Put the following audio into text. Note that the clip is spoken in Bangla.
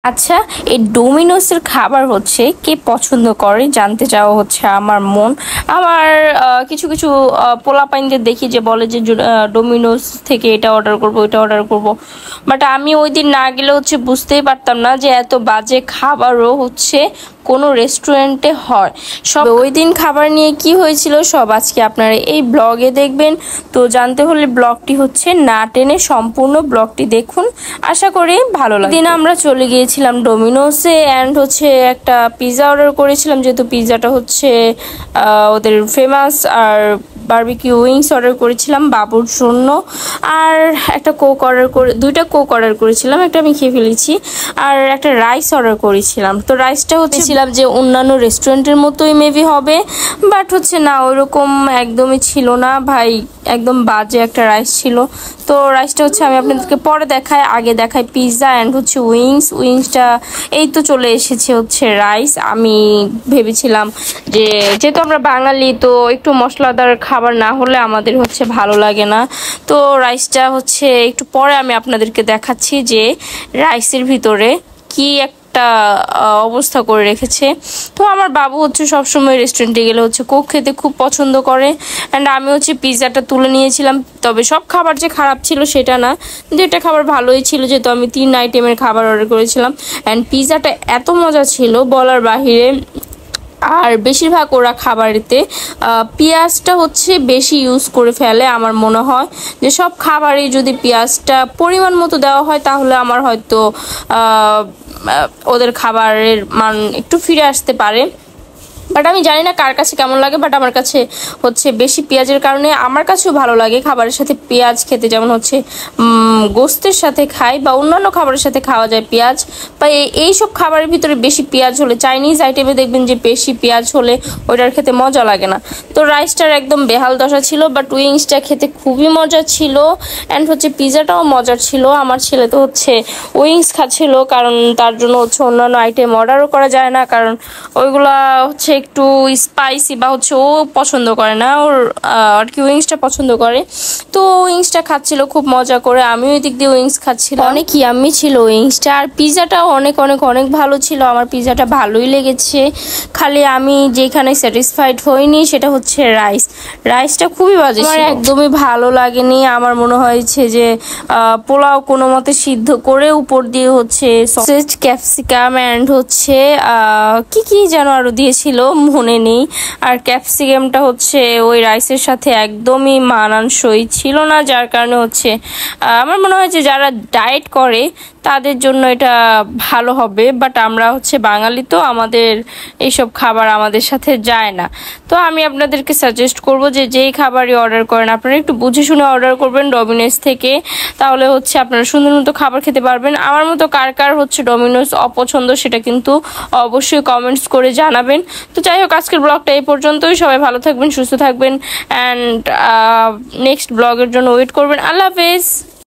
আচ্ছা, এই ডোমিনোসের খাবার হচ্ছে কে পছন্দ করে জানতে চাওয়া হচ্ছে আমার মন। আমার কিছু কিছু পোলাপাইনদের দেখি যে বলে যে ডোমিনোস থেকে এটা অর্ডার করব ওইটা অর্ডার করব, বাট আমি ওই দিন না গেলে হচ্ছে বুঝতেই পারতাম না যে এত বাজে খাবারও হচ্ছে কোনো রেস্টুরেন্টে হয়। সব ওই দিন খাবার নিয়ে কি হয়েছিল সব আজকে আপনারা এই ব্লগে দেখবেন। তো জানতে হলে ব্লগটি হচ্ছে না টেনে সম্পূর্ণ ব্লগটি দেখুন, আশা করি ভালো লাগবে। দিন আমরা চলে গিয়েছিলাম ডোমিনোসে অ্যান্ড হচ্ছে একটা পিৎজা অর্ডার করেছিলাম, যেহেতু পিৎজাটা হচ্ছে ওদের ফেমাস। আর বারবিকিউ উইংস অর্ডার করেছিলাম বাবুর জন্য, আর একটা কোক অর্ডার করে দুইটা কোক অর্ডার করেছিলাম, একটা আমি খেয়ে ফেলেছি। আর একটা রাইস অর্ডার করেছিলাম। তো রাইসটা হচ্ছিলাম যে অন্যান্য রেস্টুরেন্টের মতোই মেবি হবে, বাট হচ্ছে না ওইরকম একদমই ছিল না ভাই, একদম বাজে একটা রাইস ছিল। তো রাইসটা হচ্ছে আমি আপনাদেরকে পরে দেখাই, আগে দেখাই পিৎজা অ্যান্ড হচ্ছে উইংসটা এই তো চলে এসেছে হচ্ছে রাইস। আমি ভেবেছিলাম যে যেহেতু আমরা বাঙালি তো একটু মশলাদার খাবার না হলে আমাদের হচ্ছে ভালো লাগে না। তো রাইসটা হচ্ছে একটু পরে আমি আপনাদেরকে দেখাচ্ছি যে রাইসের ভিতরে কি একটা অবস্থা করে রেখেছে। তো আমার বাবু হচ্ছে সবসময় রেস্টুরেন্টে গেলে হচ্ছে কোক খেতে খুব পছন্দ করে, অ্যান্ড আমি হচ্ছে পিৎজাটা তুলে নিয়েছিলাম। তবে সব খাবার যে খারাপ ছিল সেটা না, দুইটা খাবার ভালোই ছিল, যেহেতু আমি 3 আইটেমের খাবার অর্ডার করেছিলাম। অ্যান্ড পিৎজাটা এত মজা ছিল বলার বাহিরে। আর বেশিরভাগ ওরা খাবারেতে পেঁয়াজটা হচ্ছে বেশি ইউজ করে ফেলে। আমার মনে হয় যে সব খাবারে যদি পেঁয়াজটা পরিমাণ মতো দেওয়া হয় তাহলে আমার হয়তো ওদের খাবারের মান একটু ফিরে আসতে পারে। বাট আমি জানি না কার কাছে কেমন লাগে, বাট আমার কাছে হচ্ছে বেশি পেঁয়াজের কারণে আমার কাছেও ভালো লাগে খাবারের সাথে পেঁয়াজ খেতে, যেমন হচ্ছে গোস্তের সাথে খাই বা অন্যান্য খাবারের সাথে খাওয়া যায় পেঁয়াজ। বা এইসব খাবারের ভিতরে বেশি পেঁয়াজ হলে, চাইনিজ আইটেমে দেখবেন যে বেশি পেঁয়াজ হলে ওইটার খেতে মজা লাগে না। তো রাইসটার একদম বেহাল দশা ছিল, বাট উইংসটা খেতে খুবই মজা ছিল অ্যান্ড হচ্ছে পিৎজাটাও মজার ছিল। আমার ছেলে তো হচ্ছে উইংস খাচ্ছিল, কারণ তার জন্য হচ্ছে অন্যান্য আইটেম অর্ডারও করা যায় না, কারণ ওইগুলা হচ্ছে একটু স্পাইসি বা হচ্ছে ও পছন্দ করে না, ওর আর কি উইংসটা পছন্দ করে। তো উইংসটা খাচ্ছিল খুব মজা করে, আমিও ওই দিক দিয়ে উইংস খাচ্ছিলাম। অনেক ইয়াম্মি ছিল উইংসটা, আর পিৎজাটাও অনেক অনেক অনেক ভালো ছিল। আমার পিৎজাটা ভালোই লেগেছে, খালি আমি যেখানে স্যাটিসফাইড হইনি সেটা হচ্ছে রাইসটা খুবই বাজে, আমার একদমই ভালো লাগেনি। আমার মনে হয়েছে যে পোলাও কোনো মতে সিদ্ধ করে উপর দিয়ে হচ্ছে সসেজ, ক্যাপসিকাম অ্যান্ড হচ্ছে কি কি যেন আরো দিয়েছিল মনে নেই। আর ক্যাপসিকামটা হচ্ছে ওই রাইসের সাথে একদমই মানানসই ছিল না, যার কারণে হচ্ছে আমার মনে হয় যে যারা ডায়েট করে তাদের জন্য এটা ভালো হবে, বাট আমরা হচ্ছে বাঙালি তো আমাদের এইসব খাবার আমাদের সাথে যায় না। তো আমি আপনাদেরকে সাজেস্ট করব যে যেই খাবারই অর্ডার করেন আপনারা একটু বুঝে শুনে অর্ডার করবেন ডমিনোস থেকে, তাহলে হচ্ছে আপনারা সুন্দর মতো খাবার খেতে পারবেন। আমার মতো কার কার হচ্ছে ডমিনোস অপছন্দ সেটা কিন্তু অবশ্যই কমেন্টস করে জানাবেন। তো যাই হোক, আজকের ব্লগটা এই পর্যন্তই। সবাই ভালো থাকবেন, সুস্থ থাকবেন অ্যান্ড নেক্সট ব্লগের জন্য ওয়েট করবেন। আল্লাহ হাফেজ।